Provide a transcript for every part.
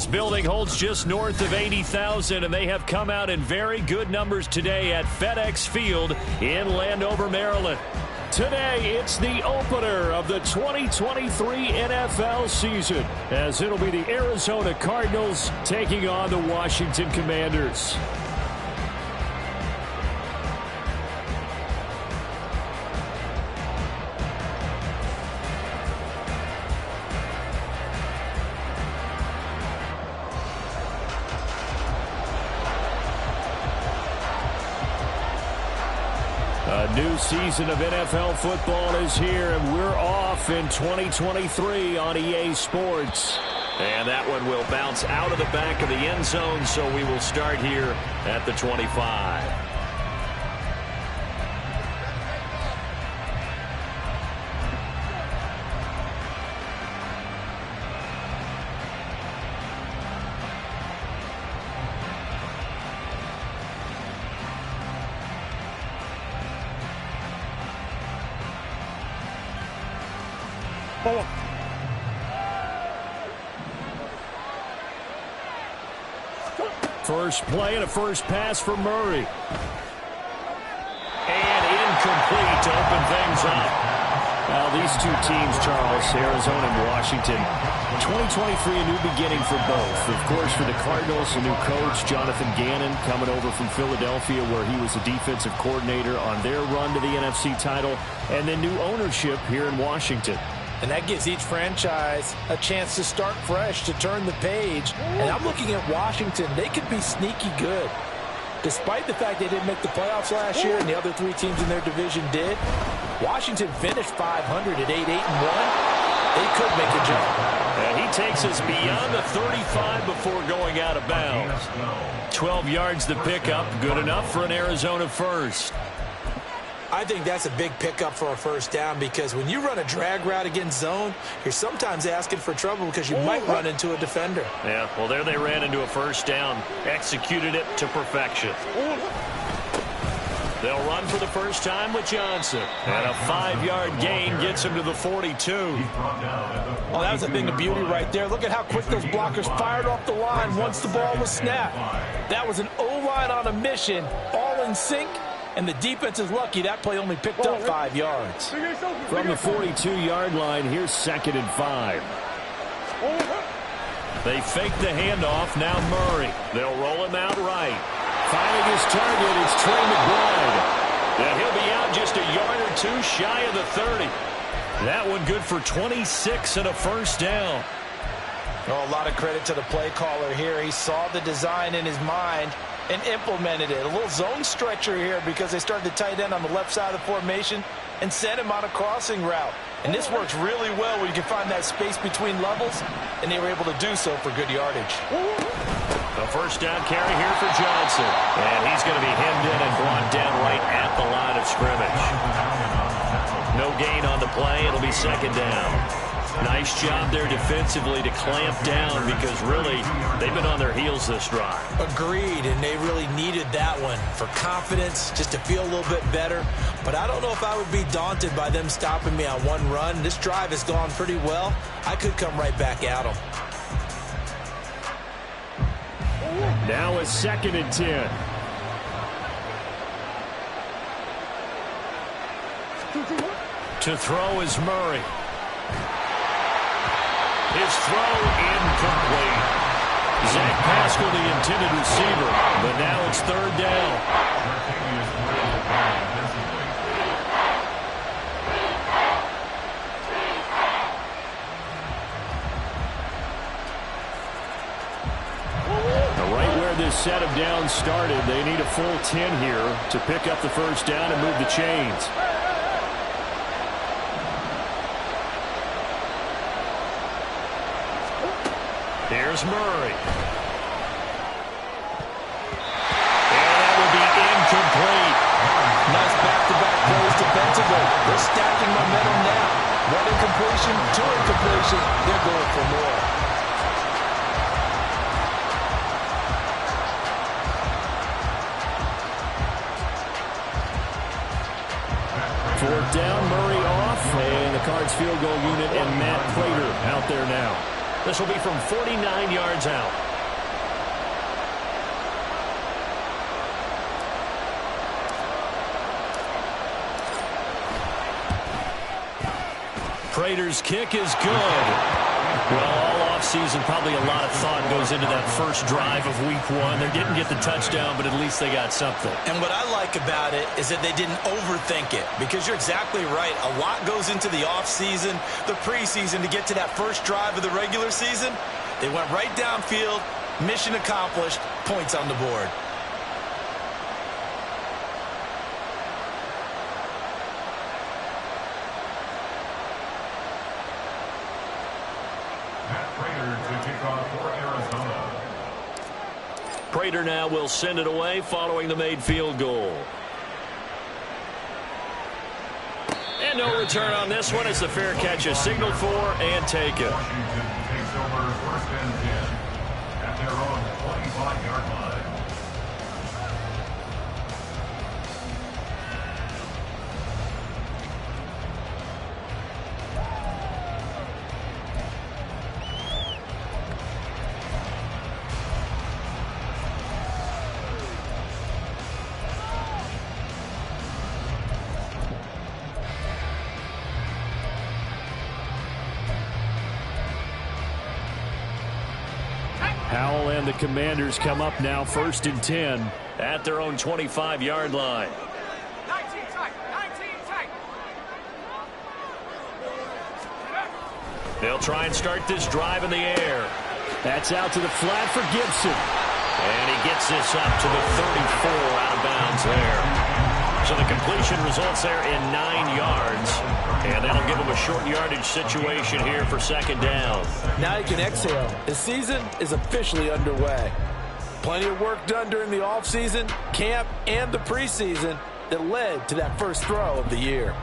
This building holds just north of 80,000, and they have come out in very good numbers today at FedEx Field in Landover, Maryland. Today, it's the opener of the 2023 NFL season, as it'll be the Arizona Cardinals taking on the Washington Commanders. A new season of NFL football is here, and we're off in 2023 on EA Sports. And that one will bounce out of the back of the end zone, so we will start here at the 25. First play and a first pass for Murray. And incomplete to open things up. Well, these two teams, Charles, Arizona and Washington, 2023 a new beginning for both. Of course, for the Cardinals, a new coach, Jonathan Gannon, coming over from Philadelphia, where he was a defensive coordinator on their run to the NFC title, and then new ownership here in Washington. And that gives each franchise a chance to start fresh, to turn the page. And I'm looking at Washington. They could be sneaky good. Despite the fact they didn't make the playoffs last year and the other three teams in their division did, Washington finished 500 at 8-1. They could make a jump. And he takes us beyond the 35 before going out of bounds. 12 yards to pick up. Good enough for an Arizona first. I think that's a big pickup for a first down, because when you run a drag route against zone, you're sometimes asking for trouble because you might run into a defender. Yeah, well, there they ran into a first down, executed it to perfection. They'll run for the first time with Johnson. And a 5-yard gain gets him to the 42. Oh, that was a thing of beauty right there. Look at how quick those blockers fired off the line once the ball was snapped. That was an O-line on a mission, all in sync. And the defense is lucky that play only picked up 5 yards. From the 42-yard line, here's 2nd and 5. They fake the handoff. Now Murray. They'll roll him out right. Finding his target, it's Trey McBride. And he'll be out just a yard or two shy of the 30. That one good for 26 and a first down. Oh, a lot of credit to the play caller here. He saw the design in his mind and implemented it. A little zone stretcher here, because they started the tight end on the left side of the formation and sent him on a crossing route. And this works really well where you can find that space between levels, and they were able to do so for good yardage. The first down carry here for Johnson. And he's going to be hemmed in and brought down right at the line of scrimmage. No gain on the play. It'll be 2nd down. Nice job there defensively to clamp down, because really they've been on their heels this drive. Agreed, and they really needed that one for confidence, just to feel a little bit better. But I don't know if I would be daunted by them stopping me on one run. This drive has gone pretty well. I could come right back at them. Now a 2nd and 10. To throw is Murray. His throw incomplete. Zach Pascal, the intended receiver, but now it's 3rd down. Right where this set of downs started, they need a full 10 here to pick up the first down and move the chains. Here's Murray. And that will be incomplete. Nice back-to-back plays defensively. They're stacking momentum now. One incompletion, two incompletion. They're going for more. 4th down, Murray off, and the Cards field goal unit and Matt Prater out there now. This will be from 49 yards out. Prater's kick is good. Well, all offseason, probably a lot of thought goes into that first drive of week one. They didn't get the touchdown, but at least they got something. And what I like about it is that they didn't overthink it, because you're exactly right. A lot goes into the offseason, the preseason, to get to that first drive of the regular season. They went right downfield, mission accomplished, points on the board. Prater now will send it away following the made field goal. And no return on this one as the fair catch is signaled for and taken. Washington takes over first and 10 at their own 25-yard line. Howell and the Commanders come up now first and 10 at their own 25-yard line. 19 tight. They'll try and start this drive in the air. That's out to the flat for Gibson. And he gets this up to the 34 out of bounds there. So the completion results there in 9 yards. And that'll give him a short yardage situation here for second down. Now you can exhale. The season is officially underway. Plenty of work done during the offseason, camp, and the preseason that led to that first throw of the year.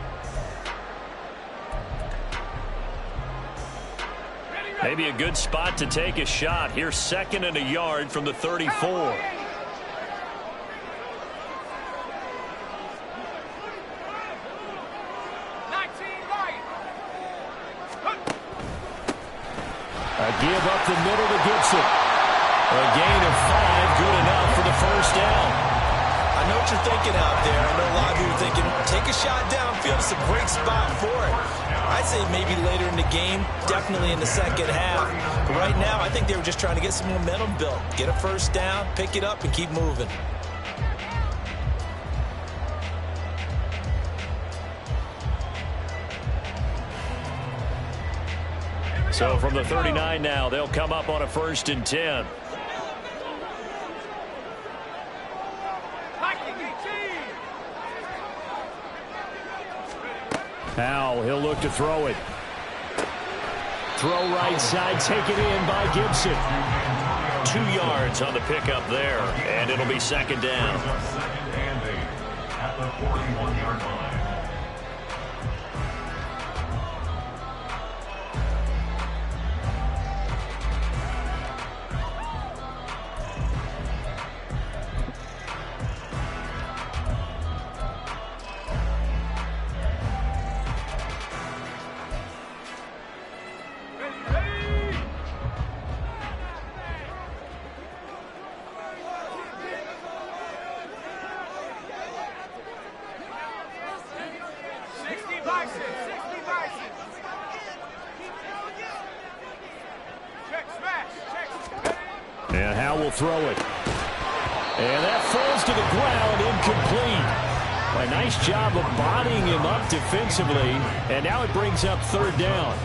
Maybe a good spot to take a shot. Here's second and a yard from the 34. A give up the middle to Gibson. A gain of 5, good enough for the first down. I know what you're thinking out there. I know a lot of you are thinking, take a shot downfield. It's a great spot for it. I'd say maybe later in the game, definitely in the second half. But right now, I think they were just trying to get some momentum built. Get a first down, pick it up, and keep moving. So from the 39 now, they'll come up on a first and 10. Now he'll look to throw it. Throw right side, taken in by Gibson. 2 yards on the pickup there, and it'll be second down. Second and 8 at the 41-yard line. And Howell will throw it. And that falls to the ground, incomplete. A nice job of bodying him up defensively. And now it brings up third down.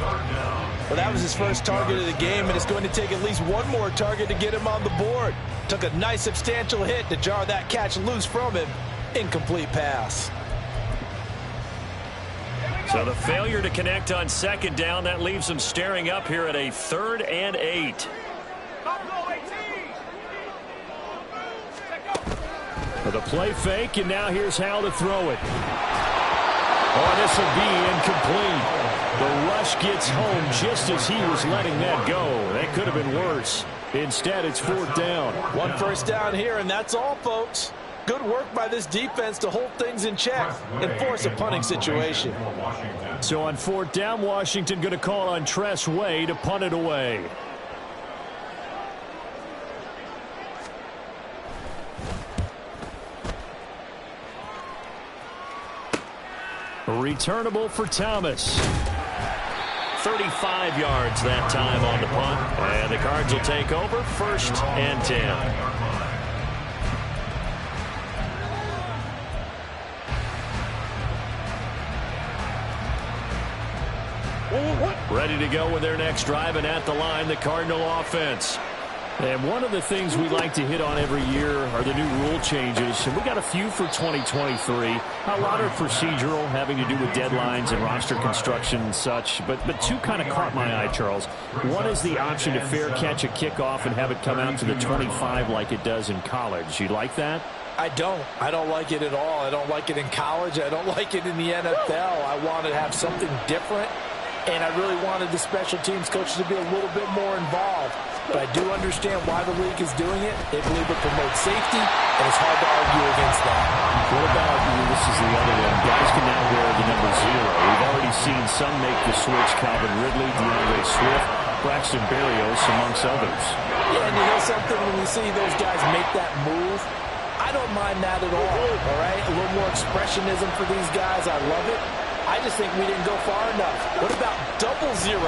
Well, that was his first target of the game, and it's going to take at least one more target to get him on the board. Took a nice substantial hit to jar that catch loose from him. Incomplete pass. So the failure to connect on second down, that leaves them staring up here at a 3rd and 8. The play fake, and now here's Howell to throw it. Oh, this will be incomplete. The rush gets home just as he was letting that go. That could have been worse. Instead, it's 4th down. One first down here, and that's all, folks. Good work by this defense to hold things in check and force a punting situation. So on 4th down, Washington going to call on Tress Way to punt it away. Returnable for Thomas. 35 yards that time on the punt. And the Cards will take over 1st and 10. Ready to go with their next drive, and at the line, the Cardinal offense. And one of the things we like to hit on every year are the new rule changes. And we got a few for 2023. A lot are procedural, having to do with deadlines and roster construction and such. But two kind of caught my eye, Charles. One is the option to fair catch a kickoff and have it come out to the 25 like it does in college. You like that? I don't like it at all. I don't like it in college. I don't like it in the NFL. I want to have something different. And I really wanted the special teams coaches to be a little bit more involved. But I do understand why the league is doing it. They believe it promotes safety, and it's hard to argue against that. What about, this is the other one, guys can now wear the number 0. We've already seen some make the switch, Calvin Ridley, DeAndre Swift, Braxton Berrios, amongst others. Yeah, and you know something, when you see those guys make that move, I don't mind that at all right? A little more expressionism for these guys. I love it. I just think we didn't go far enough. What about 00,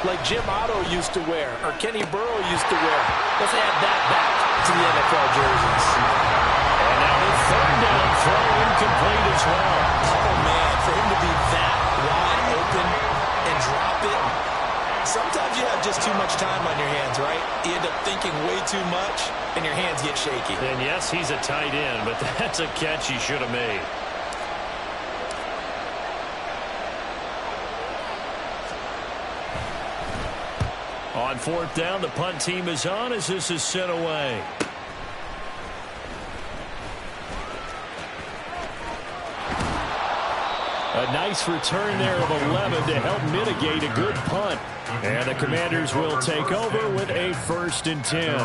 like Jim Otto used to wear, or Kenny Burrow used to wear? Let's add that back to the NFL jerseys. And now the 3rd down throw incomplete as well. Oh, man, for him to be that wide open and drop it. Sometimes you have just too much time on your hands, right? You end up thinking way too much, and your hands get shaky. And yes, he's a tight end, but that's a catch he should have made. On 4th down, the punt team is on as this is sent away. A nice return there of 11 to help mitigate a good punt. And the Commanders will take over with a 1st and 10.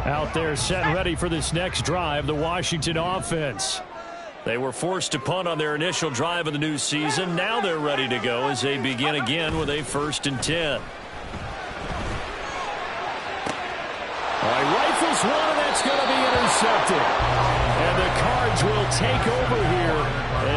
Out there set and ready for this next drive, the Washington offense. They were forced to punt on their initial drive of the new season. Now they're ready to go as they begin again with a 1st and 10. All right, rifles one, and that's going to be intercepted. And the Cards will take over here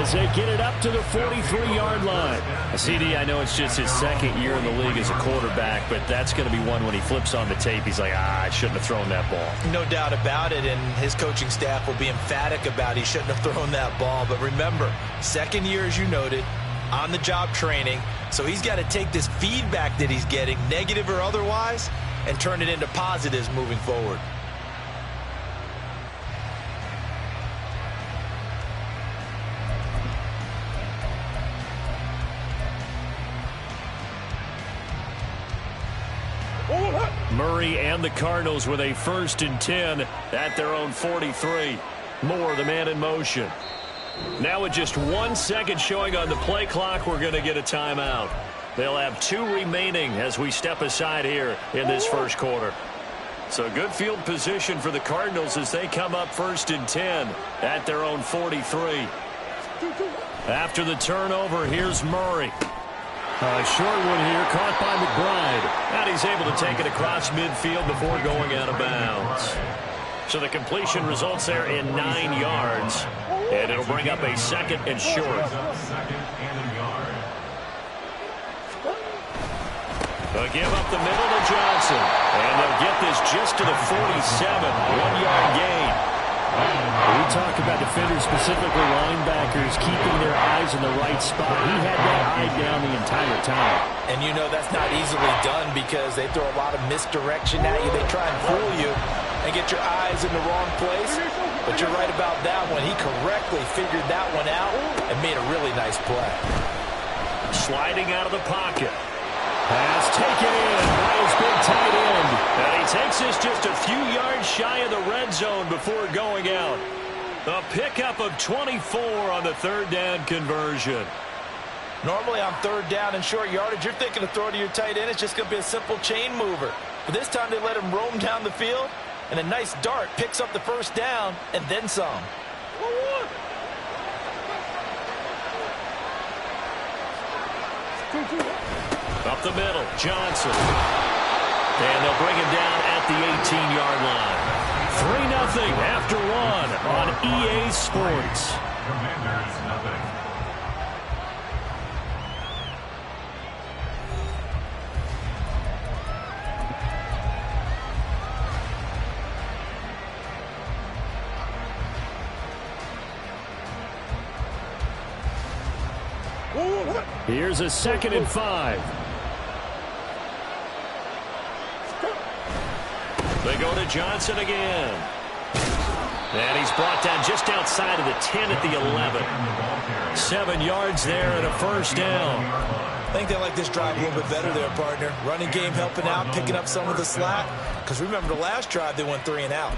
as they get it up to the 43-yard line. CD, I know it's just his 2nd year in the league as a quarterback, but that's going to be one when he flips on the tape, he's like, I shouldn't have thrown that ball. No doubt about it, and his coaching staff will be emphatic about he shouldn't have thrown that ball. But remember, 2nd year, as you noted, on-the-job training, so he's got to take this feedback that he's getting, negative or otherwise, and turn it into positives moving forward. Murray and the Cardinals with a 1st and 10 at their own 43. Moore, the man in motion. Now with just 1 second showing on the play clock, we're going to get a timeout. They'll have 2 remaining as we step aside here in this 1st quarter. So good field position for the Cardinals as they come up 1st and 10 at their own 43. After the turnover, here's Murray. Short one here, caught by McBride. And he's able to take it across midfield before going out of bounds. So the completion results there in 9 yards. And it'll bring up a 2nd and short. They'll give up the middle to Johnson. And they'll get this just to the 47. 1-yard gain. We talk about defenders, specifically linebackers, keeping their eyes in the right spot. He had that eye down the entire time. And you know that's not easily done because they throw a lot of misdirection at you. They try and fool you and get your eyes in the wrong place. But you're right about that one. He correctly figured that one out and made a really nice play. sliding out of the pocket. Pass taken in by his big tight end. And he takes this just a few yards shy of the red zone before going out. A pickup of 24 on the third down conversion. Normally on third down and short yardage, you're thinking of throwing to your tight end. It's just going to be a simple chain mover. But this time they let him roam down the field, and a nice dart picks up the first down and then some. Up the middle, Johnson. And they'll bring him down at the 18-yard line. 3-0 after one on EA Sports. Commanders, nothing. Here's a 2nd and 5. They go to Johnson again. And he's brought down just outside of the 10 at the 11. 7 yards there and a first down. I think they like this drive a little bit better there, partner. Running game helping out, picking up some of the slack. Because remember the last drive, they went 3 and out.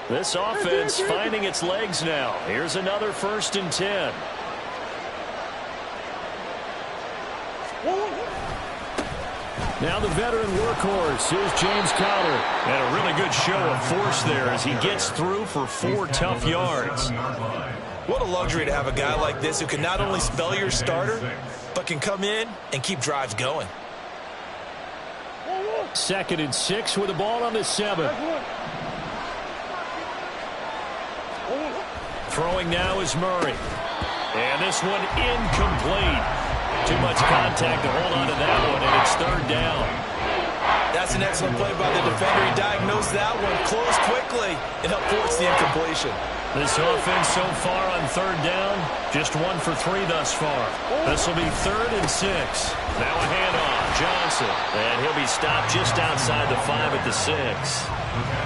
This offense finding its legs now. Here's another 1st and 10. Now the veteran workhorse. Here's James Conner. And a really good show of force there as he gets through for 4 tough yards. What a luxury to have a guy like this who can not only spell your starter, but can come in and keep drives going. 2nd and 6 with the ball on the 7. Throwing now is Murray. And this one incomplete. Too much contact to hold on to that one, and it's 3rd down. That's an excellent play by the defender. He diagnosed that one, closed quickly, and helped force the incompletion. This offense so far on 3rd down, just 1 for 3 thus far. This will be 3rd and 6. Now a handoff, Johnson. And he'll be stopped just outside the 5 at the 6.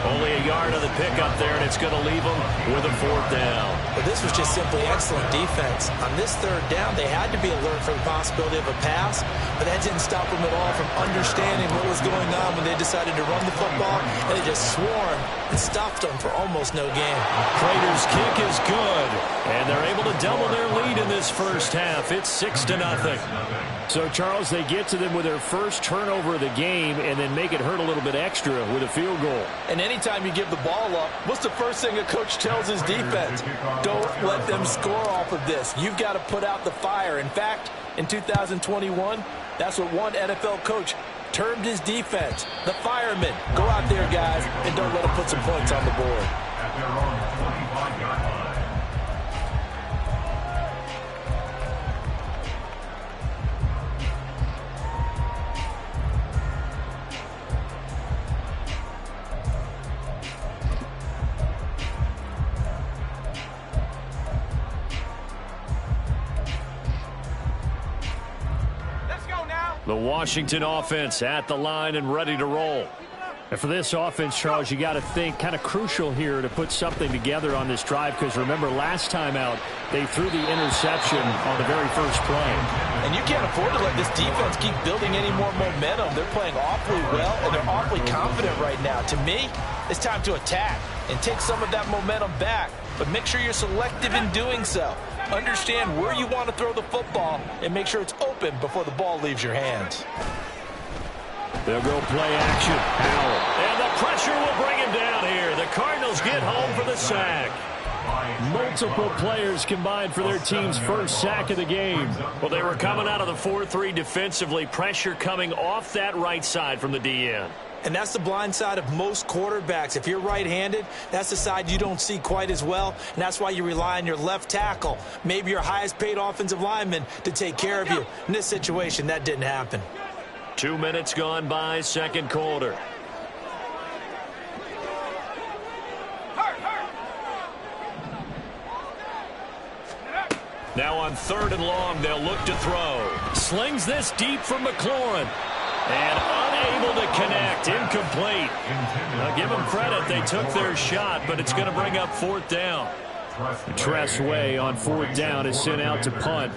Only a yard on the pickup there, and it's going to leave them with a 4th down. But this was just simply excellent defense. On this 3rd down, they had to be alert for the possibility of a pass, but that didn't stop them at all from understanding what was going on when they decided to run the football, and they just swarmed and stopped them for almost no gain. Raiders' kick is good, and they're able to double their lead in this first half. It's 6-0. So, Charles, they get to them with their first turnover of the game and then make it hurt a little bit extra with a field goal. And anytime you give the ball up, what's the first thing a coach tells his defense? Don't let them score off of this. You've got to put out the fire. In fact, in 2021, that's what one NFL coach termed his defense, the firemen. Go out there, guys, and don't let them put some points on the board. At their own 25-yard line. The Washington offense at the line and ready to roll. And for this offense, Charles, you got to think kind of crucial here to put something together on this drive, because remember last time out they threw the interception on the very first play. And you can't afford to let this defense keep building any more momentum. They're playing awfully well, and they're awfully confident right now. To me, it's time to attack and take some of that momentum back, but make sure you're selective in doing so. Understand where you want to throw the football and make sure it's open before the ball leaves your hands. They'll go play action. Howell. And the pressure will bring him down here. The Cardinals get home for the sack. Multiple players combined for their team's first sack of the game. Well, they were coming out of the 4-3 defensively. Pressure coming off that right side from the DN. And that's the blind side of most quarterbacks. If you're right-handed, that's the side you don't see quite as well, and that's why you rely on your left tackle, maybe your highest-paid offensive lineman, to take care of you. In this situation, that didn't happen. 2 minutes gone by, second quarter. Now on 3rd and long, they'll look to throw. Slings this deep for McLaurin. And unable to connect. Incomplete. Now give them credit. They took their shot, but it's going to bring up 4th down. Tressway on 4th down is sent out to punt.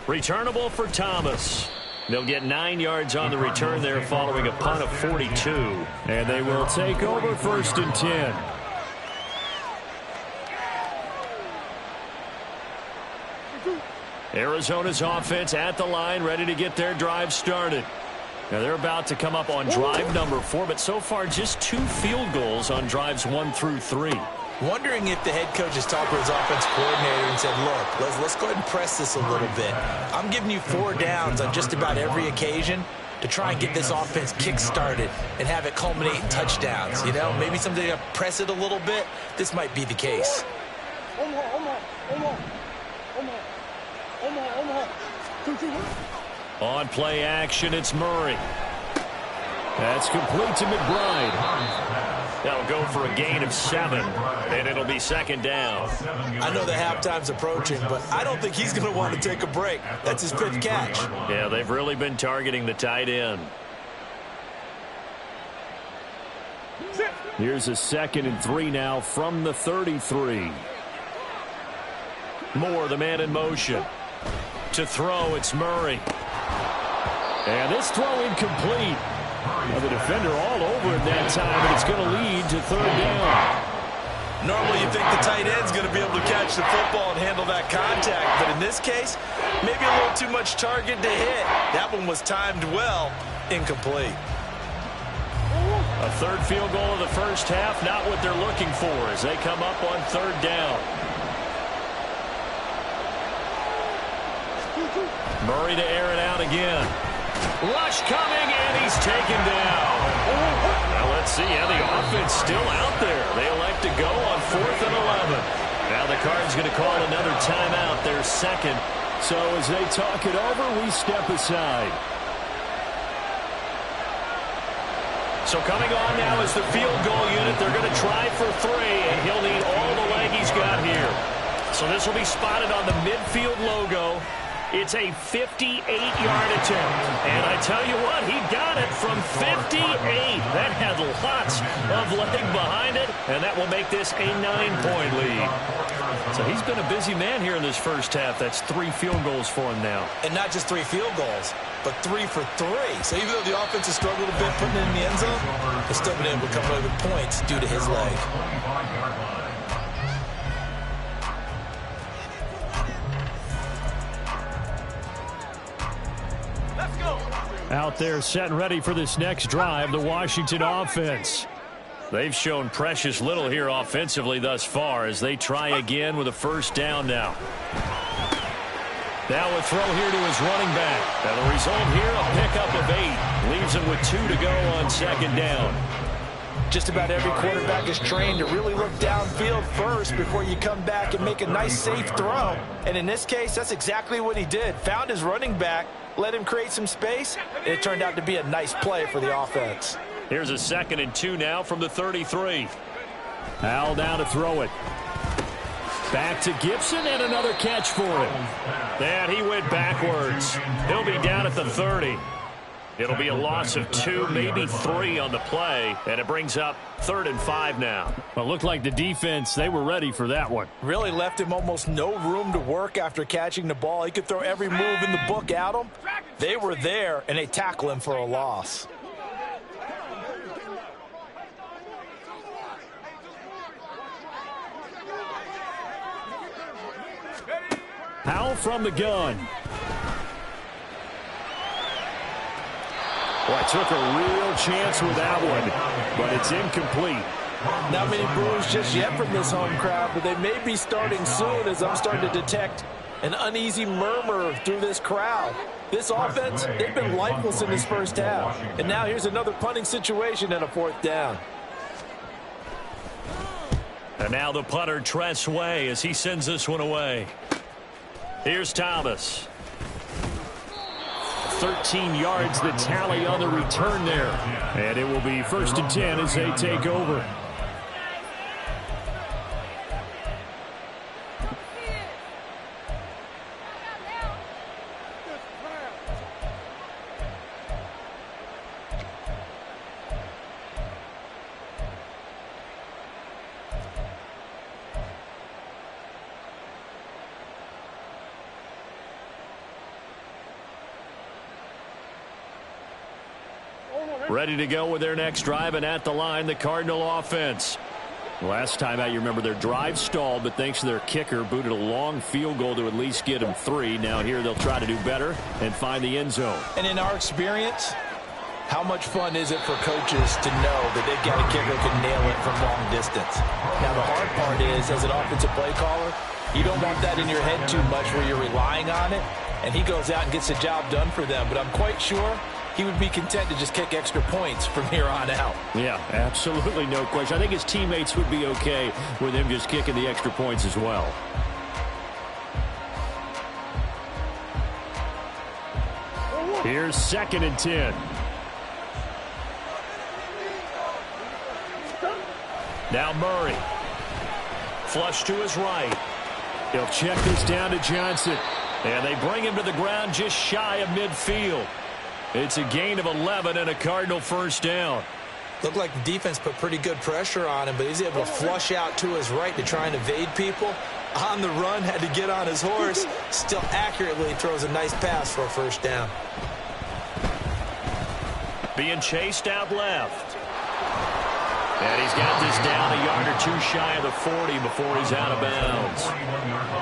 Returnable for Thomas. They'll get 9 yards on the return there following a punt of 42. And they will take over 1st and 10. Arizona's offense at the line, ready to get their drive started. Now they're about to come up on drive number 4, but so far just 2 field goals on drives 1 through 3. Wondering if the head coach has talked to his offense coordinator and said, look, let's go ahead and press this a little bit. I'm giving you 4 downs on just about every occasion to try and get this offense kick-started and have it culminate in touchdowns. You know, maybe something to press it a little bit. This might be the case. On play action, it's Murray. That's complete to McBride. That'll go for a gain of 7, and it'll be 2nd down. I know the halftime's approaching, but I don't think he's going to want to take a break. That's his 5th catch. Yeah, they've really been targeting the tight end. Here's a 2nd and 3 now from the 33. Moore, the man in motion. To throw, it's Murray. And this throw incomplete. Now the defender all over it that time, and it's going to lead to 3rd down. Normally you think the tight end's going to be able to catch the football and handle that contact, but in this case, maybe a little too much target to hit. That one was timed well, incomplete. A 3rd field goal of the first half, not what they're looking for as they come up on 3rd down. Murray to air it out again. Rush coming, and he's taken down. Now let's see how the offense still out there. They elect to go on 4th and 11. Now the Cards going to call another timeout, their 2nd. So as they talk it over, we step aside. So coming on now is the field goal unit. They're going to try for 3, and he'll need all the leg he's got here. So this will be spotted on the midfield logo. It's a 58-yard attempt. And I tell you what, he got it from 58. That had lots of leg behind it, and that will make this a 9-point lead. So he's been a busy man here in this first half. That's 3 field goals for him now. And not just 3 field goals, but 3 for 3. So even though the offense has struggled a bit putting it in the end zone, they've still been able to come away with points due to his leg. Out there set and ready for this next drive, the Washington offense. They've shown precious little here offensively thus far as they try again with a 1st down now. Now a throw here to his running back. And the result here, a pickup of 8. Leaves him with 2 to go on 2nd down. Just about every quarterback is trained to really look downfield first before you come back and make a nice, safe throw. And in this case, that's exactly what he did. Found his running back, let him create some space, and it turned out to be a nice play for the offense. Here's a 2nd and 2 now from the 33. Al down to throw it. Back to Gibson, and another catch for him. And he went backwards. He'll be down at the 30. It'll be a loss of 2, maybe 3 on the play, and it brings up 3rd and 5 now. Well, it looked like the defense, they were ready for that one. Really left him almost no room to work after catching the ball. He could throw every move in the book at him. They were there, and they tackle him for a loss. Powell from the gun. Boy, took a real chance with that one, but it's incomplete. Not many boos just yet from this home crowd, but they may be starting soon as I'm starting to detect an uneasy murmur through this crowd. This offense, they've been lifeless in this first half. And now here's another punting situation and a 4th down. And now the punter, Tressway, as he sends this one away. Here's Thomas. 13 yards, the tally on the return there. And it will be 1st and 10 as they take over. Ready to go with their next drive, and at the line, the Cardinal offense. Last time out, you remember their drive stalled, but thanks to their kicker, booted a long field goal to at least get them 3. Now here they'll try to do better and find the end zone. And in our experience, how much fun is it for coaches to know that they've got a kicker who can nail it from long distance? Now the hard part is, as an offensive play caller, you don't want that in your head too much where you're relying on it, and he goes out and gets the job done for them. But I'm quite sure he would be content to just kick extra points from here on out. Yeah, absolutely no question. I think his teammates would be okay with him just kicking the extra points as well. Here's 2nd and 10. Now Murray. Flush to his right. He'll check this down to Johnson. And they bring him to the ground just shy of midfield. It's a gain of 11 and a Cardinal 1st down. Looked like the defense put pretty good pressure on him, but he's able to flush out to his right to try and evade people. On the run, had to get on his horse. Still accurately throws a nice pass for a 1st down. Being chased out left. And he's got this down a yard or 2 shy of the 40 before he's out of bounds.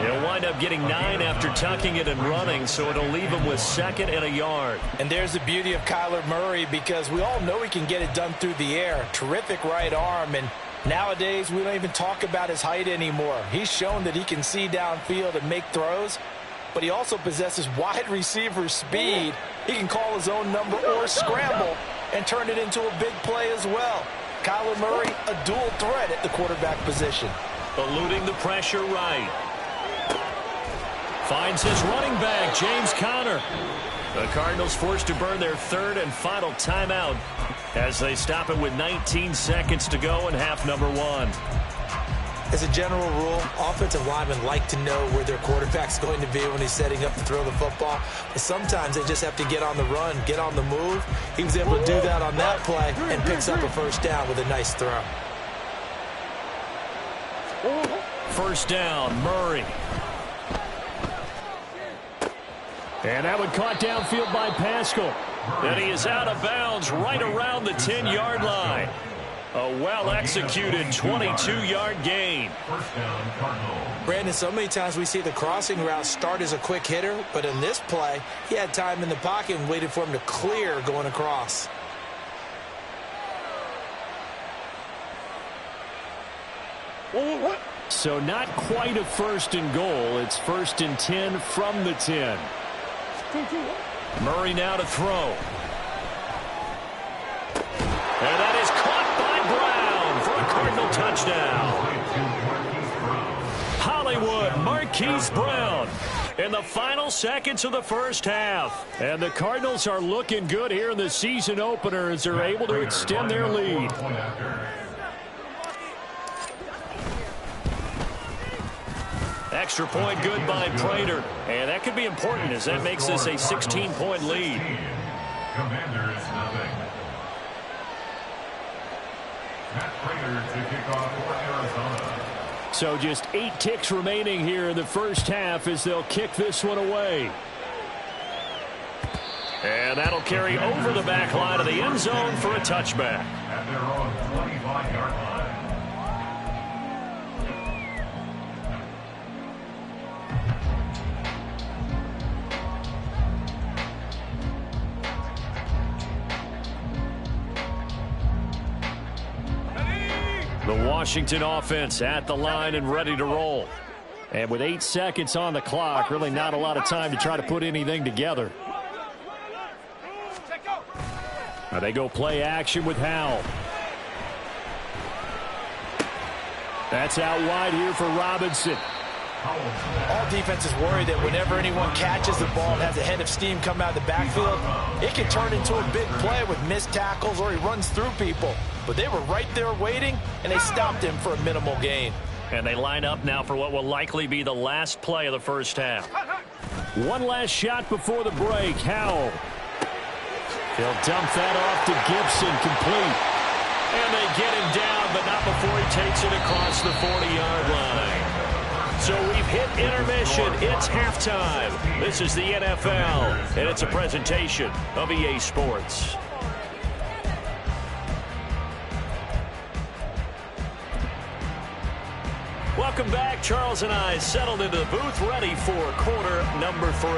He'll wind up getting 9 after tucking it and running, so it'll leave him with 2nd and a yard. And there's the beauty of Kyler Murray, because we all know he can get it done through the air. Terrific right arm, and nowadays we don't even talk about his height anymore. He's shown that he can see downfield and make throws, but he also possesses wide receiver speed. He can call his own number or scramble and turn it into a big play as well. Kyler Murray, a dual threat at the quarterback position. Eluding the pressure right. Finds his running back, James Conner. The Cardinals forced to burn their 3rd and final timeout as they stop it with 19 seconds to go in half number 1. As a general rule, offensive linemen like to know where their quarterback's going to be when he's setting up to throw the football. But sometimes they just have to get on the run, get on the move. He was able to do that on that play and picks up a 1st down with a nice throw. 1st down, Murray. And that one caught downfield by Pascal. And he is out of bounds right around the 10-yard line. A well-executed 22-yard gain. Brandon, so many times we see the crossing route start as a quick hitter, but in this play, he had time in the pocket and waited for him to clear going across. So not quite a 1st and goal. It's 1st and 10 from the 10. Murray now to throw. And that is caught by Brown for a Cardinal touchdown. Hollywood Marquise Brown in the final seconds of the 1st half. And the Cardinals are looking good here in the season opener as they're able to extend their lead. Extra point good by Prater. And that could be important as that makes this a 16-point lead. Commanders nothing. Matt Prater to kick off for Arizona. So just 8 ticks remaining here in the 1st half as they'll kick this one away. And that'll carry over the back line of the end zone for a touchback. At their own 25-yard line. The Washington offense at the line and ready to roll. And with 8 seconds on the clock, really not a lot of time to try to put anything together. Now they go play action with Howell. That's out wide here for Robinson. All defenses worry that whenever anyone catches the ball and has a head of steam come out of the backfield, it can turn into a big play with missed tackles or he runs through people. But they were right there waiting, and they stopped him for a minimal gain. And they line up now for what will likely be the last play of the first half. One last shot before the break. Howell. He'll dump that off to Gibson, complete. And they get him down, but not before he takes it across the 40-yard line. So we've hit intermission. It's halftime. This is the NFL, and it's a presentation of EA Sports. Welcome back. Charles and I settled into the booth, ready for quarter number 3.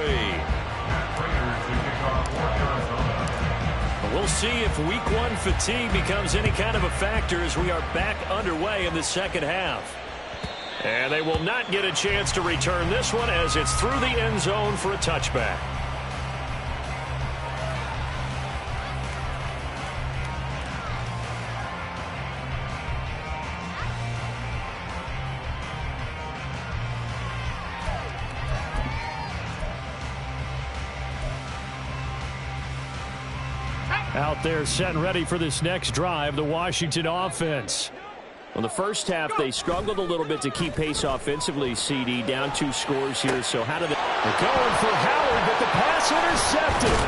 We'll see if week 1 fatigue becomes any kind of a factor as we are back underway in the second half. And they will not get a chance to return this one as it's through the end zone for a touchback. Out there set and ready for this next drive, the Washington offense. Well, the first half, they struggled a little bit to keep pace offensively, CD. Down 2 scores here, so how do they... They're going for Howard, but the pass intercepted.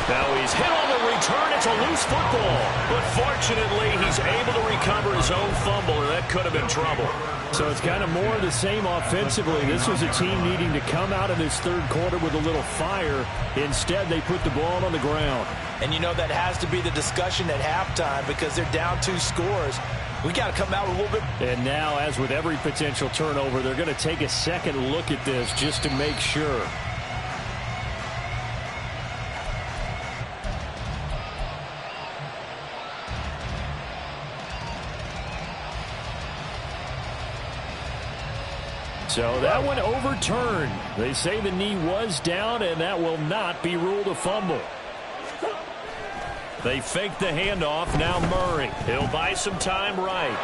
Now he's hit on the return. It's a loose football. But fortunately, he's able to recover his own fumble, or that could have been trouble. So it's kind of more of the same offensively. This was a team needing to come out in this third quarter with a little fire. Instead, they put the ball on the ground. And you know that has to be the discussion at halftime because they're down 2 scores. We got to come out with a little bit. And now, as with every potential turnover, they're going to take a second look at this just to make sure. So that one overturned. They say the knee was down, and that will not be ruled a fumble. They fake the handoff. Now Murray. He'll buy some time right.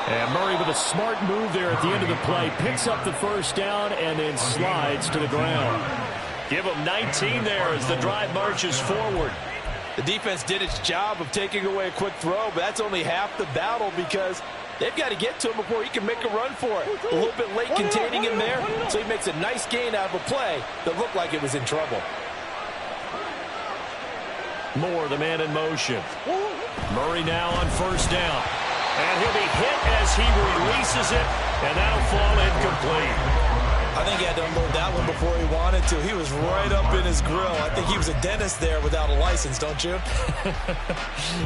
And Murray with a smart move there at the end of the play. Picks up the first down and then slides to the ground. Give him 19 there as the drive marches forward. The defense did its job of taking away a quick throw, but that's only half the battle because they've got to get to him before he can make a run for it. A little bit late containing him there, so he makes a nice gain out of a play that looked like it was in trouble. Moore, the man in motion. Murray now on first down. And he'll be hit as he releases it, and that'll fall incomplete. I think he had to unload that one before he wanted to. He was right up in his grill. I think he was a dentist there without a license, don't you?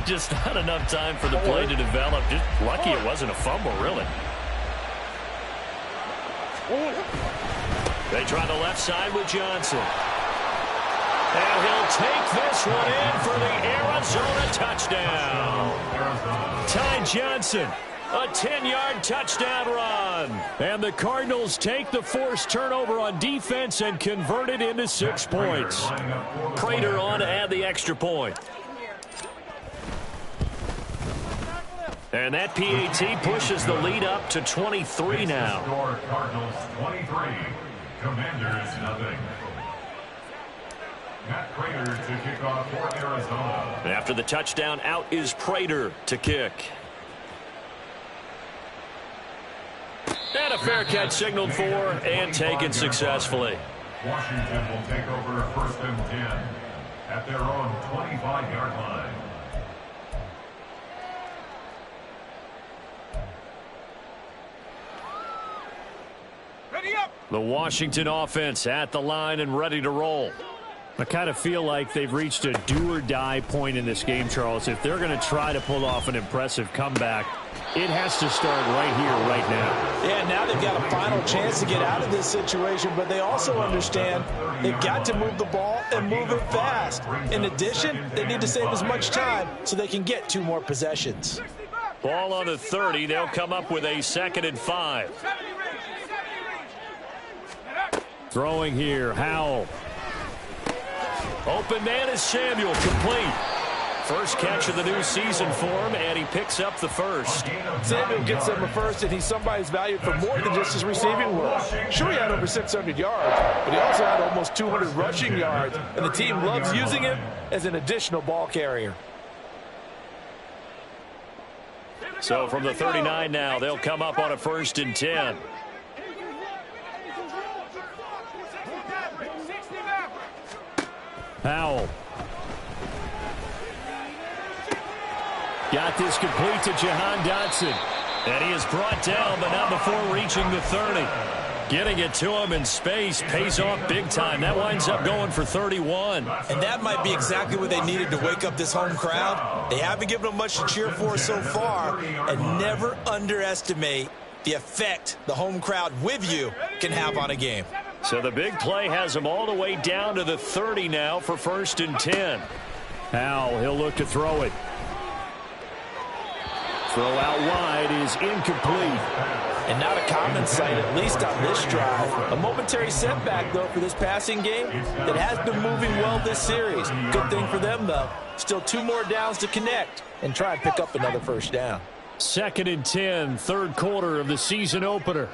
Just not enough time for the play to develop. Just lucky it wasn't a fumble, really. They try the left side with Johnson. And he'll take this one in for the Arizona touchdown. Ty Johnson, a 10-yard touchdown run. And the Cardinals take the forced turnover on defense and convert it into 6 points. Prater on to add the extra point. And that PAT pushes the lead up to 23 now. Cardinals 23, Commanders nothing. Matt Prater to kick off for Arizona. And after the touchdown, out is Prater to kick. And a fair catch signaled for and taken successfully. Washington will take over 1st and 10 at their own 25-yard line. Ready up! The Washington offense at the line and ready to roll. I kind of feel like they've reached a do-or-die point in this game, Charles. If they're going to try to pull off an impressive comeback, it has to start right here, right now. Yeah, now they've got a final chance to get out of this situation, but they also understand they've got to move the ball and move it fast. In addition, they need to save as much time so they can get 2 more possessions. Ball on the 30. They'll come up with a 2nd and 5. Throwing here, Howell. Open man is Samuel, complete. First catch of the new season for him, and he picks up the first. Samuel gets him a first, and he's somebody's valued for more than just his receiving work. Sure, he had over 600 yards, but he also had almost 200 rushing yards, and the team loves using him as an additional ball carrier. So from the 39 now, they'll come up on a 1st and 10. Powell. Got this complete to Jahan Dotson. And he is brought down, but not before reaching the 30. Getting it to him in space pays off big time. That winds up going for 31. And that might be exactly what they needed to wake up this home crowd. They haven't given them much to cheer for so far. And never underestimate the effect the home crowd with you can have on a game. So the big play has him all the way down to the 30 now for 1st and 10. Powell, he'll look to throw it. Throw out wide is incomplete. And not a common sight, at least on this drive. A momentary setback, though, for this passing game that has been moving well this series. Good thing for them, though. Still 2 more downs to connect and try and pick up another 1st down. 2nd and 10, 3rd quarter of the season opener.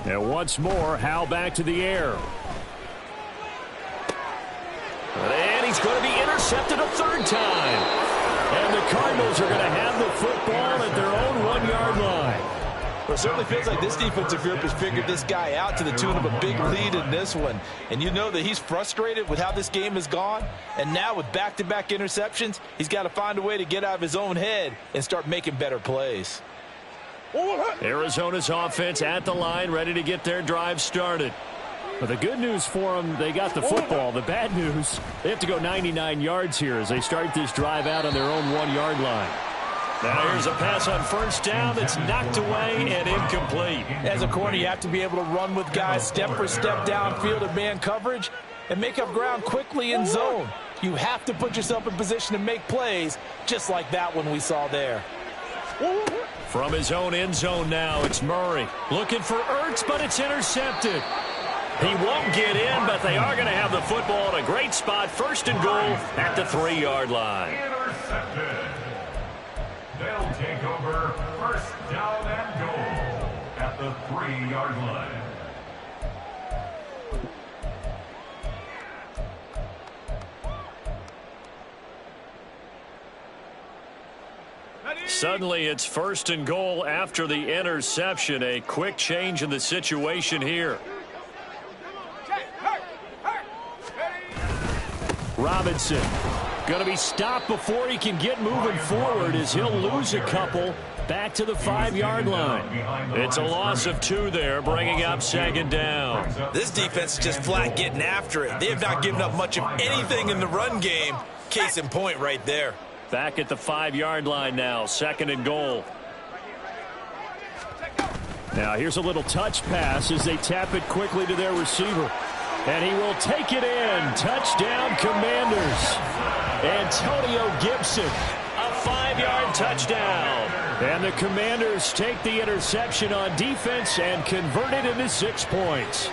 And once more, Howe back to the air. And he's going to be intercepted a 3rd time. And the Cardinals are going to have the football at their own 1-yard line. Well, it certainly feels like this defensive group has figured this guy out to the tune of a big lead in this one. And you know that he's frustrated with how this game has gone. And now with back-to-back interceptions, he's got to find a way to get out of his own head and start making better plays. Arizona's offense at the line, ready to get their drive started. But the good news for them, they got the football. The bad news, they have to go 99 yards here as they start this drive out on their own 1-yard line. Now here's a pass on 1st down that's knocked away and incomplete. As a corner, you have to be able to run with guys step for step downfield in man coverage and make up ground quickly in zone. You have to put yourself in position to make plays just like that one we saw there. From his own end zone now, it's Murray. Looking for Ertz, but it's intercepted. He won't get in, but they are going to have the football in a great spot. 1st and goal at the 3-yard line. Intercepted. They'll take over 1st down and goal at the 3-yard line. Suddenly, it's 1st and goal after the interception. A quick change in the situation here. Robinson going to be stopped before he can get moving forward as he'll lose a couple back to the 5-yard line. It's a loss of 2 there, bringing up 2nd down. This defense is just flat getting after it. They have not given up much of anything in the run game. Case in point right there. Back at the 5-yard line now, 2nd and goal. Now here's a little touch pass as they tap it quickly to their receiver. And he will take it in. Touchdown, Commanders. Antonio Gibson, a 5-yard touchdown. And the Commanders take the interception on defense and convert it into 6 points.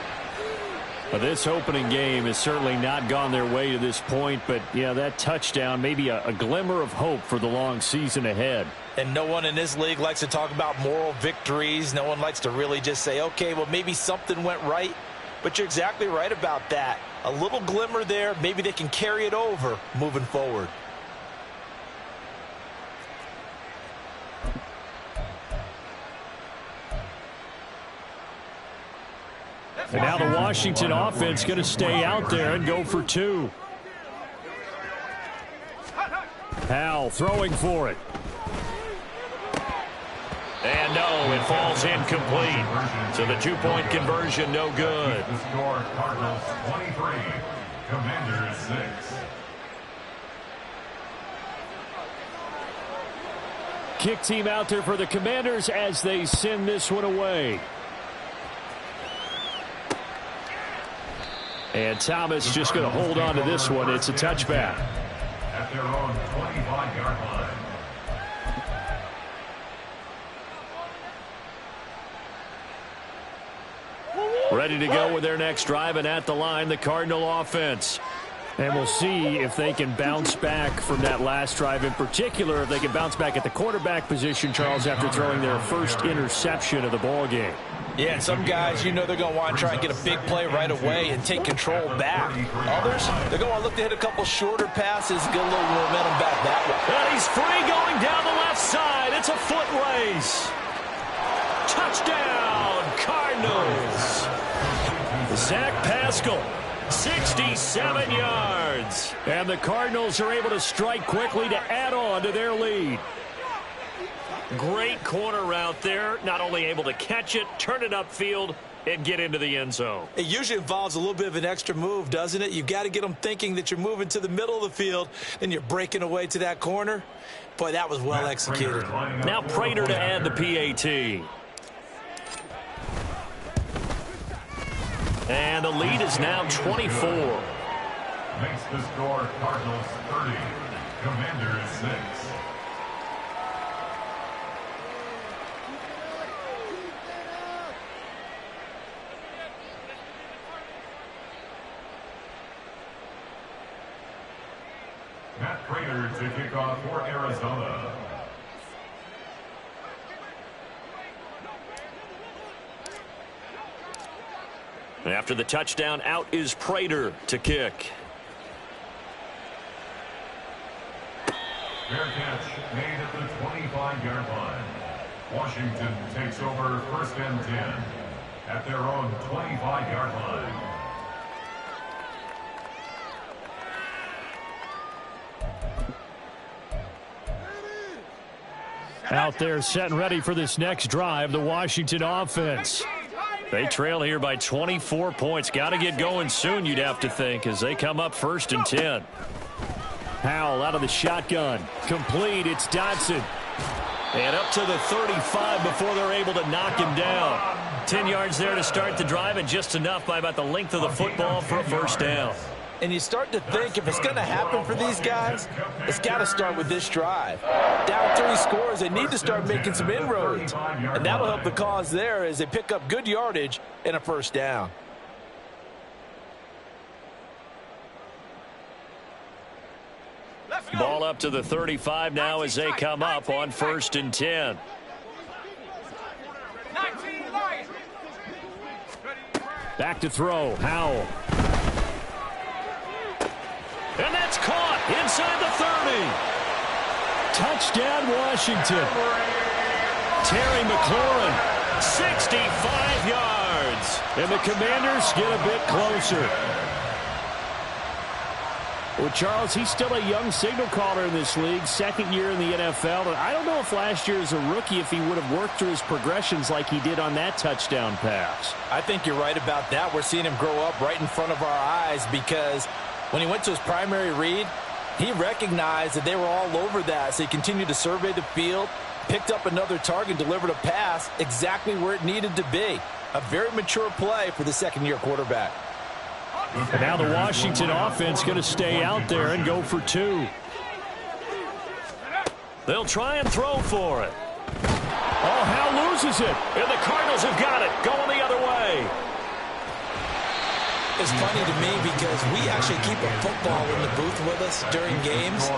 Well, this opening game has certainly not gone their way to this point, but yeah, that touchdown may be a glimmer of hope for the long season ahead. And no one in this league likes to talk about moral victories. No one likes to really just say, okay, well, maybe something went right. But you're exactly right about that. A little glimmer there. Maybe they can carry it over moving forward. And now the Washington offense going to stay out there and go for 2. Hal throwing for it. And no, it falls incomplete. So the 2-point conversion, no good. The score, Cardinals 23, Commanders 6. Kick team out there for the Commanders as they send this one away. And Thomas just going to hold on to this one. It's a touchback. At their own 25-yard line. Ready to go with their next drive, and at the line, the Cardinal offense. And we'll see if they can bounce back from that last drive. In particular, if they can bounce back at the quarterback position, Charles, after throwing their first interception of the ball game. Yeah, and some guys, you know they're going to want to try and get a big play right away and take control back. Others, they're going to look to hit a couple shorter passes, get a little momentum back that way. And he's free going down the left side. It's a foot race. Touchdown, Cardinals. Zach Pascal, 67 yards. And the Cardinals are able to strike quickly to add on to their lead. Great corner route there. Not only able to catch it, turn it upfield, and get into the end zone. It usually involves a little bit of an extra move, doesn't it? You've got to get them thinking that you're moving to the middle of the field and you're breaking away to that corner. Boy, that was well executed. Now Prater to add the PAT. And the lead is now 24. Makes the score Cardinals 30, Commanders 6. Matt Prater to kick off for Arizona. After the touchdown, out is Prater to kick. Fair catch made at the 25-yard line. Washington takes over first and 10 at their own 25-yard line. Out there set and ready for this next drive, the Washington offense. They trail here by 24 points. Got to get going soon, you'd have to think, as they come up first and 10. Howell out of the shotgun. Complete. It's Dotson. And up to the 35 before they're able to knock him down. 10 yards there to start the drive, and just enough by about the length of the football for a first down. And you start to think if it's going to happen for these guys, it's got to start with this drive. Down 3 scores, they need to start making some inroads. And that'll help the cause there as they pick up good yardage and a first down. Ball up to the 35 now as they come up on first and 10. Back to throw. Howell. And that's caught inside the 30. Touchdown, Washington. Terry McLaurin, 65 yards. And the Commanders get a bit closer. Well, Charles, he's still a young signal caller in this league, second year in the NFL. And I don't know if last year as a rookie, if he would have worked through his progressions like he did on that touchdown pass. I think you're right about that. We're seeing him grow up right in front of our eyes because when he went to his primary read, he recognized that they were all over that. So he continued to survey the field, picked up another target, delivered a pass exactly where it needed to be. A very mature play for the second-year quarterback. And now the Washington offense going to stay out there and go for 2. They'll try and throw for it. Oh, Howell loses it. And the Cardinals have got it. Going the other way. It's funny to me because we actually keep a football in the booth with us during games,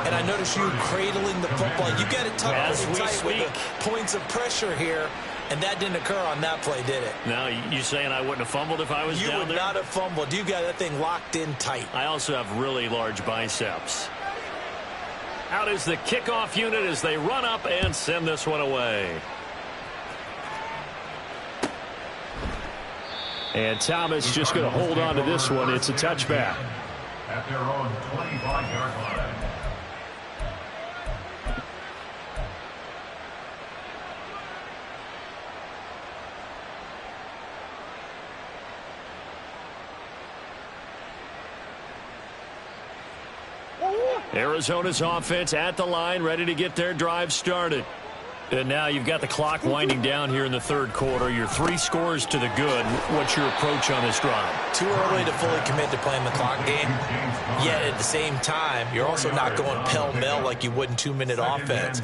and I notice you cradling the football. You got it tucked pretty tight with the points of pressure here, and that didn't occur on that play, did it? Now, you saying I wouldn't have fumbled if I was down there? You would not have fumbled. You got that thing locked in tight. I also have really large biceps. Out is the kickoff unit as they run up and send this one away. And Thomas just going to hold on to this one. It's a touchback. At their own 25-yard line. Arizona's offense at the line, ready to get their drive started. And now you've got the clock winding down here in the third quarter. Your 3 scores to the good. What's your approach on this drive? Too early to fully commit to playing the clock game. Yet at the same time, you're also not going pell-mell like you would in 2-minute offense.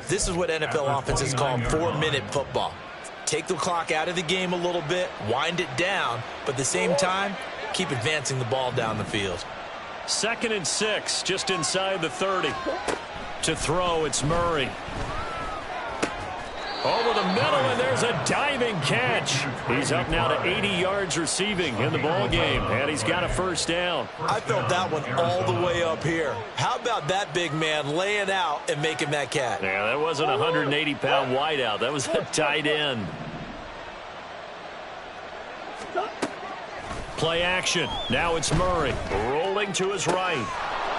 This is what NFL offenses call 4-minute football. Take the clock out of the game a little bit, wind it down, but at the same time, keep advancing the ball down the field. 2nd and 6, just inside the 30. To throw, it's Murray. Over the middle, and there's a diving catch. He's up now to 80 yards receiving in the ball game, and he's got a first down. I felt that one all the way up here. How about that big man laying out and making that catch? Yeah, that wasn't a 180-pound wideout. That was a tight end. Play action. Now it's Murray rolling to his right.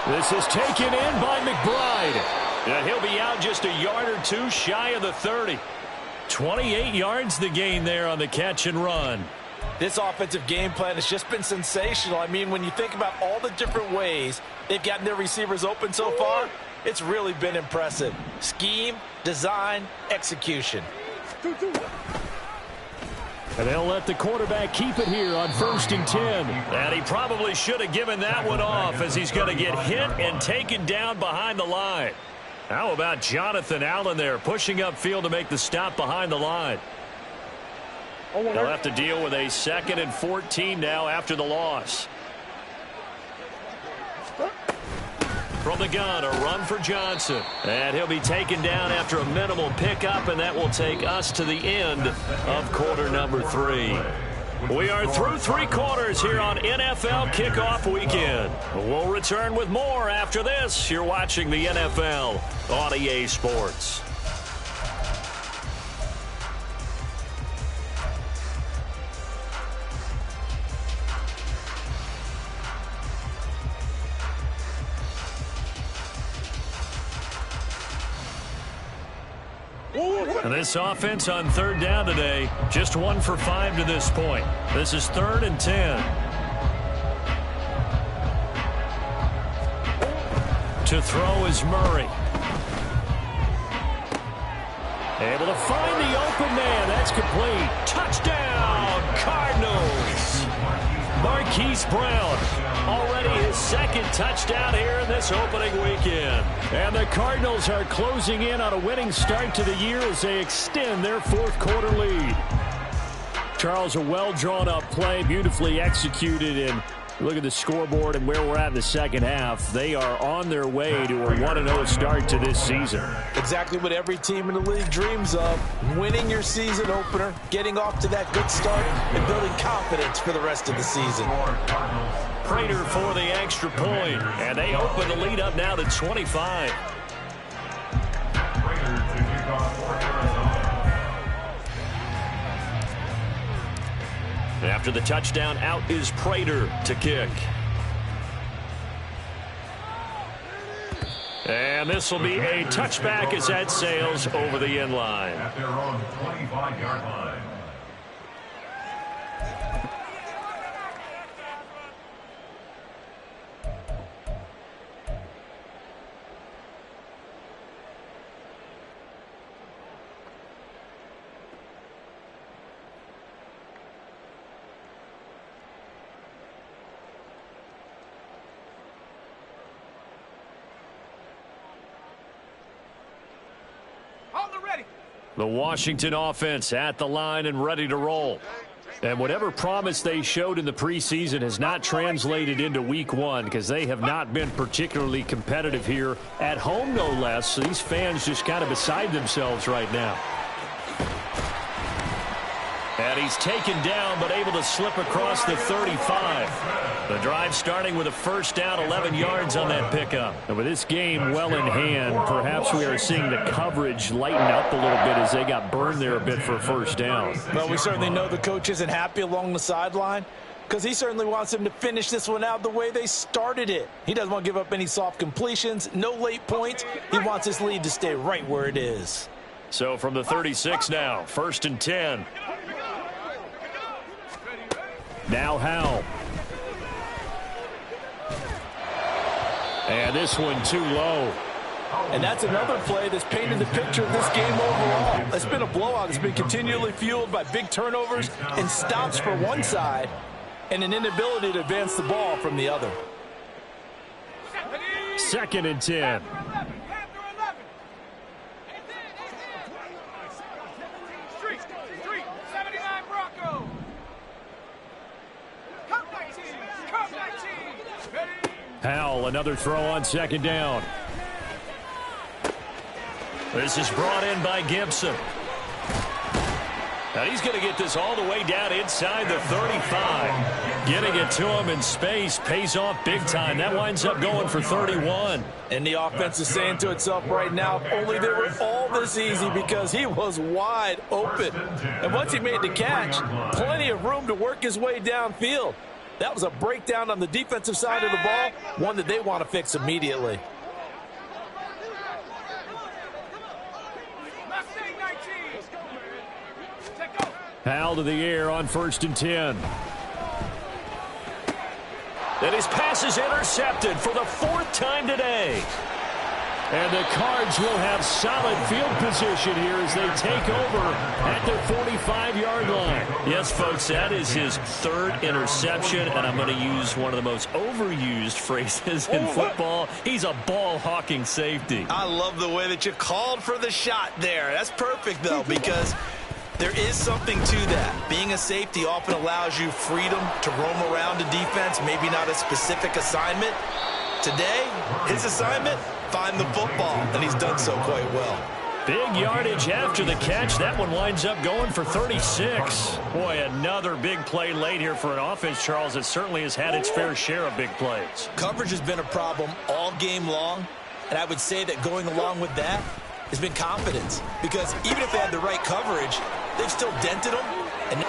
This is taken in by McBride. And he'll be out just a yard or two shy of the 30. 28 yards the gain there on the catch and run. This offensive game plan has just been sensational. I mean, when you think about all the different ways they've gotten their receivers open so far, it's really been impressive. Scheme, design, execution. And they'll let the quarterback keep it here on 1st and 10. And he probably should have given that one off, as he's going to get hit and taken down behind the line. How about Jonathan Allen there pushing upfield to make the stop behind the line? They'll have to deal with a 2nd and 14 now after the loss. From the gun, a run for Johnson. And he'll be taken down after a minimal pickup, and that will take us to the end of quarter number 3. We are through 3 quarters here on NFL Kickoff Weekend. We'll return with more after this. You're watching the NFL on EA Sports. And this offense on 3rd down today, just 1 for 5 to this point. This is 3rd and 10. To throw is Murray. Able to find the open man. That's complete. Touchdown, Cardinals. Marquise Brown, already his 2nd touchdown here in this opening weekend. And the Cardinals are closing in on a winning start to the year as they extend their 4th quarter lead. Charles, a well-drawn-up play, beautifully executed, and look at the scoreboard and where we're at in the 2nd half. They are on their way to a 1-0 start to this season. Exactly what every team in the league dreams of, winning your season opener, getting off to that good start, and building confidence for the rest of the season. Prater for the extra point, and they open the lead up now to 25. Prater to kick off for Arizona. After the touchdown, out is Prater to kick. And this will be a touchback as that sails over the end line. At their own 25-yard line. The Washington offense at the line and ready to roll. And whatever promise they showed in the preseason has not translated into week 1 because they have not been particularly competitive here at home, no less. So these fans just kind of beside themselves right now. And he's taken down but able to slip across the 35. The drive starting with a first down, 11 yards on that pickup. And with this game well in hand, perhaps we are seeing the coverage lighten up a little bit as they got burned there a bit for a first down. Well, we certainly know the coach isn't happy along the sideline because he certainly wants them to finish this one out the way they started it. He doesn't want to give up any soft completions, no late points. He wants his lead to stay right where it is. So from the 36 now, 1st and 10. Now Howell. And this one too low. And that's another play that's painted the picture of this game overall. It's been a blowout. It's been continually fueled by big turnovers and stops for one side and an inability to advance the ball from the other. 2nd and 10. Howell, another throw on second down. This is brought in by Gibson. Now he's going to get this all the way down inside the 35. Getting it to him in space pays off big time. That winds up going for 31. And the offense is saying to itself right now, if only they were all this easy, because he was wide open. And once he made the catch, plenty of room to work his way downfield. That was a breakdown on the defensive side of the ball, one that they want to fix immediately. Howell to the air on 1st and 10. And his pass is intercepted for the 4th time today. And the Cards will have solid field position here as they take over at their 45-yard line. Yes, folks, that is his 3rd interception, and I'm going to use one of the most overused phrases in football. He's a ball-hawking safety. I love the way that you called for the shot there. That's perfect, though, because there is something to that. Being a safety often allows you freedom to roam around a defense, maybe not a specific assignment. Today, his assignment, find the football, and he's done so quite well. Big yardage after the catch. That one winds up going for 36. Boy, another big play late here for an offense, Charles, that certainly has had its fair share of big plays. Coverage has been a problem all game long, and I would say that going along with that has been confidence, because even if they had the right coverage, they've still dented them. And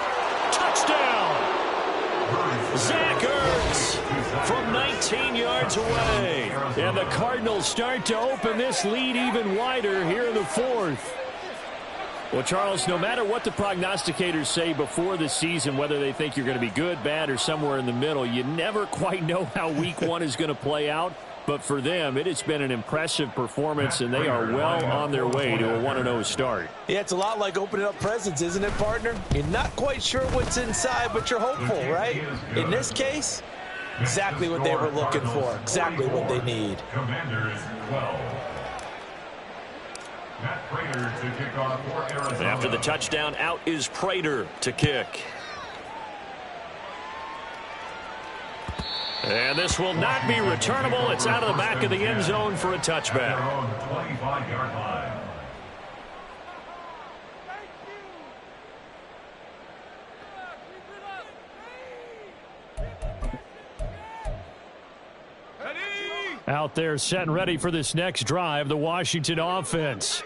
touchdown! Zach Ertz from 19 yards away. And the Cardinals start to open this lead even wider here in the 4th. Well, Charles, no matter what the prognosticators say before the season, whether they think you're going to be good, bad, or somewhere in the middle, you never quite know how week 1 is going to play out. But for them, it has been an impressive performance, and they are well on their way to a 1-0 start. Yeah, it's a lot like opening up presents, isn't it, partner? You're not quite sure what's inside, but you're hopeful, right? In this case, exactly what they were looking for, exactly what they need. Commanders 12. Matt Prater to kick off for Arizona. After the touchdown, out is Prater to kick. And this will not be returnable. It's out of the back of the end zone for a touchback. 25-yard line. Out there set and ready for this next drive, the Washington offense.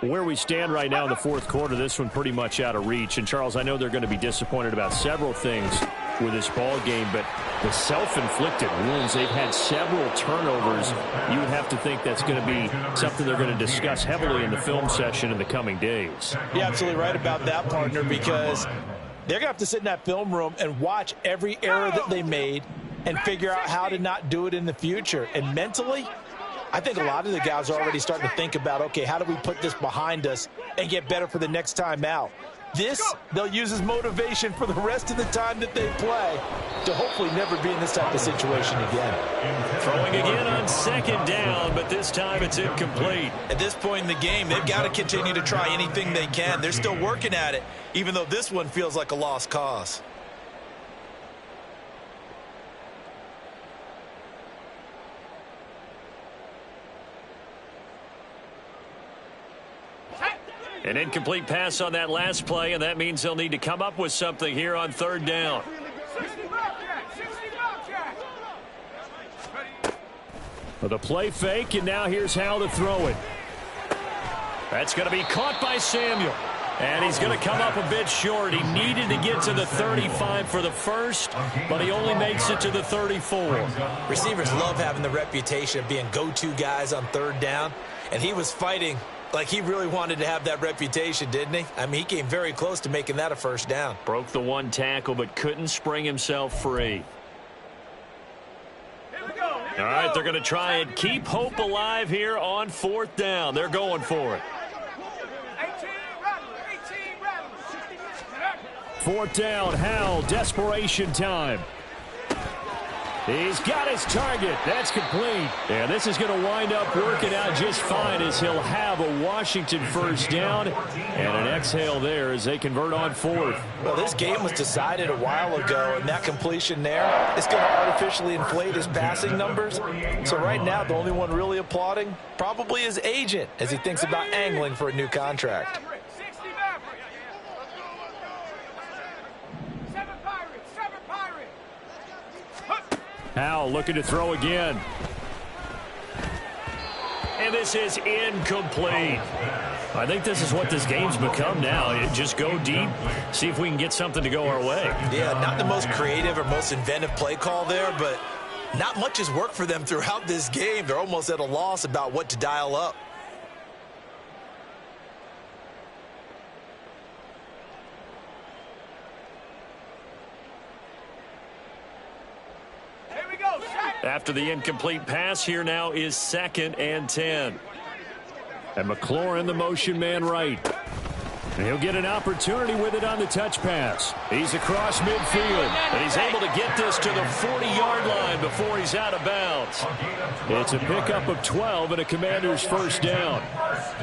Where we stand right now in the 4th quarter, this one pretty much out of reach. And, Charles, I know they're going to be disappointed about several things with this ball game, but the self-inflicted wounds, they've had several turnovers. You would have to think that's going to be something they're going to discuss heavily in the film session in the coming days. You're absolutely right about that, partner, because they're going to have to sit in that film room and watch every error that they made and figure out how to not do it in the future. And mentally, I think a lot of the guys are already starting to think about, okay, how do we put this behind us and get better for the next time out? This, they'll use as motivation for the rest of the time that they play to hopefully never be in this type of situation again. Throwing again on 2nd down, but this time it's incomplete. At this point in the game, they've got to continue to try anything they can. They're still working at it, even though this one feels like a lost cause. An incomplete pass on that last play, and that means they'll need to come up with something here on 3rd down. For the play fake, and now here's how to throw it. That's going to be caught by Samuel. And he's going to come up a bit short. He needed to get to the 35 for the first, but he only makes it to the 34. Receivers love having the reputation of being go-to guys on 3rd down, and he was fighting like he really wanted to have that reputation, didn't he? I mean, he came very close to making that a 1st down. Broke the 1 tackle, but couldn't spring himself free. All right, they're going to try and keep hope alive here on 4th down. They're going for it. 4th down, Howell, desperation time. He's got his target. That's complete. And this is going to wind up working out just fine as he'll have a Washington first down and an exhale there as they convert on fourth. Well, this game was decided a while ago, and that completion there is going to artificially inflate his passing numbers. So right now, the only one really applauding probably his agent as he thinks about angling for a new contract. Howell looking to throw again. And this is incomplete. I think this is what this game's become now. Just go deep, see if we can get something to go our way. Yeah, not the most creative or most inventive play call there, but not much has worked for them throughout this game. They're almost at a loss about what to dial up. After the incomplete pass, here now is 2nd and 10. And McLaurin, the motion man right. And he'll get an opportunity with it on the touch pass. He's across midfield. And he's able to get this to the 40-yard line before he's out of bounds. It's a pickup of 12 and a Commander's first down.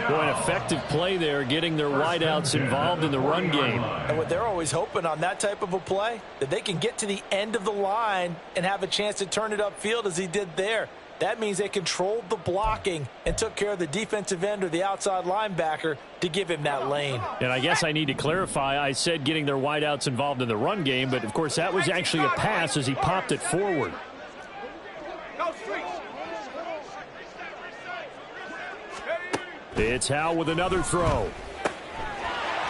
Boy, an effective play there, getting their wideouts involved in the run game. And what they're always hoping on that type of a play, that they can get to the end of the line and have a chance to turn it upfield as he did there. That means they controlled the blocking and took care of the defensive end or the outside linebacker to give him that lane. And I guess I need to clarify, I said getting their wideouts involved in the run game, but of course that was actually a pass as he popped it forward. It's Howell with another throw.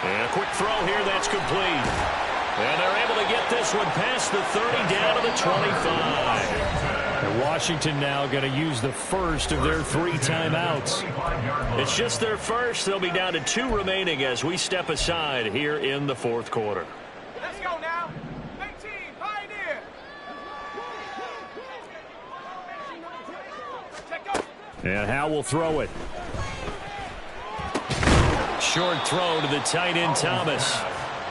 And a quick throw here that's complete. And they're able to get this one past the 30 down to the 25. And Washington now going to use the first of their 3 timeouts. It's just their first. They'll be down to 2 remaining as we step aside here in the 4th quarter. Let's go now. 18, Pioneer. And Howell will throw it. Short throw to the tight end Thomas.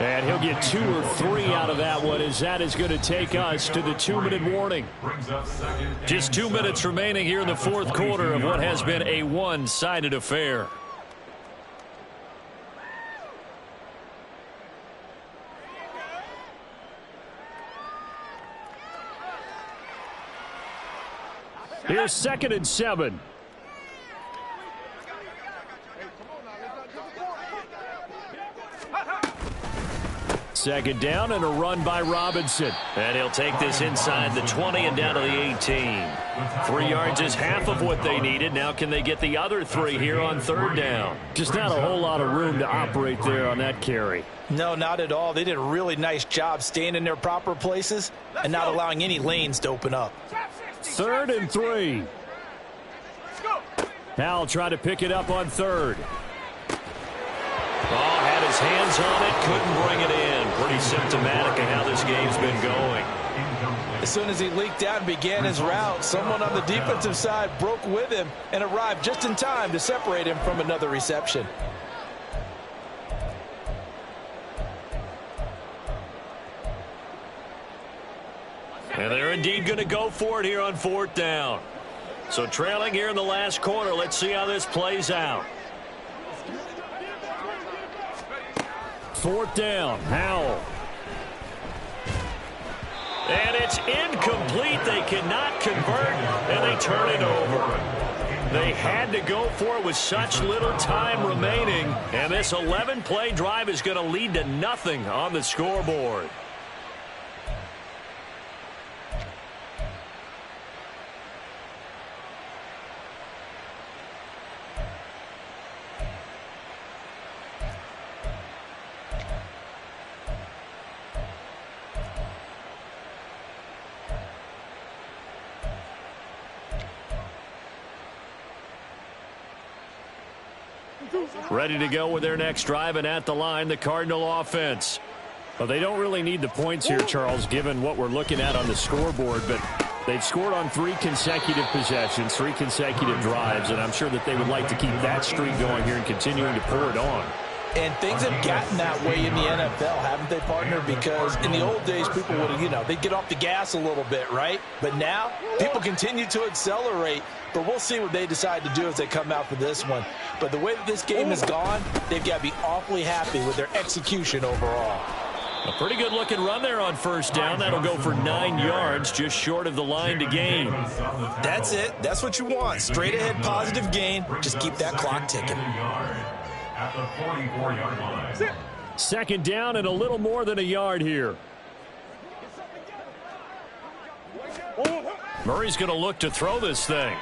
And he'll get 2 or 3 out of that one as that is going to take us to the 2-minute warning. Just 2 minutes remaining here in the 4th quarter of what has been a one-sided affair. Here's 2nd and 7. Second down and a run by Robinson. And he'll take this inside the 20 and down to the 18. 3 yards is half of what they needed. Now can they get the other 3 here on 3rd down? Just not a whole lot of room to operate there on that carry. No, not at all. They did a really nice job staying in their proper places and not allowing any lanes to open up. 3rd and 3. Howell tried to pick it up on 3rd. Oh, had his hands on it, couldn't bring it in. Pretty symptomatic of how this game's been going. As soon as he leaked out and began his route, someone on the defensive side broke with him and arrived just in time to separate him from another reception. And they're indeed going to go for it here on 4th down. So trailing here in the last quarter, let's see how this plays out. 4th down, Howell. And it's incomplete. They cannot convert, and they turn it over. They had to go for it with such little time remaining, and this 11-play drive is going to lead to nothing on the scoreboard. Ready to go with their next drive, and at the line, the Cardinal offense. Well, they don't really need the points here, Charles, given what we're looking at on the scoreboard, but they've scored on 3 consecutive possessions, 3 consecutive drives, and I'm sure that they would like to keep that streak going here and continuing to pour it on. And things have gotten that way in the NFL, haven't they, partner? Because in the old days, people would have, they'd get off the gas a little bit, right? But now, people continue to accelerate. But we'll see what they decide to do as they come out for this one. But the way that this game has gone, they've got to be awfully happy with their execution overall. A pretty good-looking run there on first down. That'll go for 9 yards, just short of the line to gain. That's it. That's what you want. Straight ahead, positive gain. Just keep that clock ticking. At the 44-yard line. Second down and a little more than a yard here. Murray's going to look to throw this thing.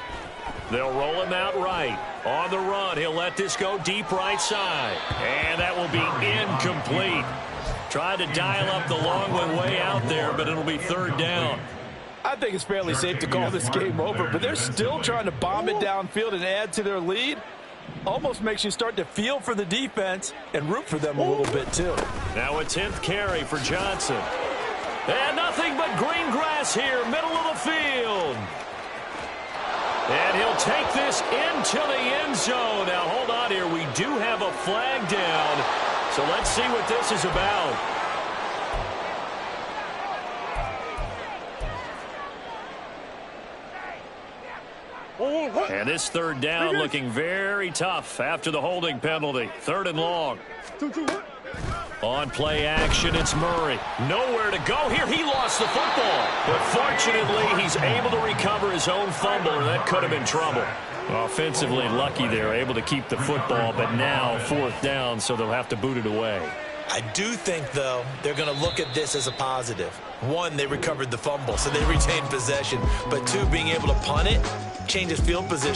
They'll roll him out right. On the run, he'll let this go deep right side. And that will be incomplete. Tried to dial up the long one way out there, but it'll be third down. I think it's fairly safe to call this game over, but they're still trying to bomb it downfield and add to their lead. Almost makes you start to feel for the defense and root for them a little bit, too. Now a 10th carry for Johnson. And nothing but green grass here, middle of the field. And he'll take this into the end zone. Now, hold on here. We do have a flag down. So let's see what this is about. And this third down looking very tough after the holding penalty. Third and long. On play action, it's Murray. Nowhere to go here. He lost the football. But fortunately, he's able to recover his own fumble, or that could have been trouble. Offensively lucky they're able to keep the football, but now fourth down, so they'll have to boot it away. I do think, though, they're going to look at this as a positive. One, they recovered the fumble, so they retained possession. But two, being able to punt it changes field position.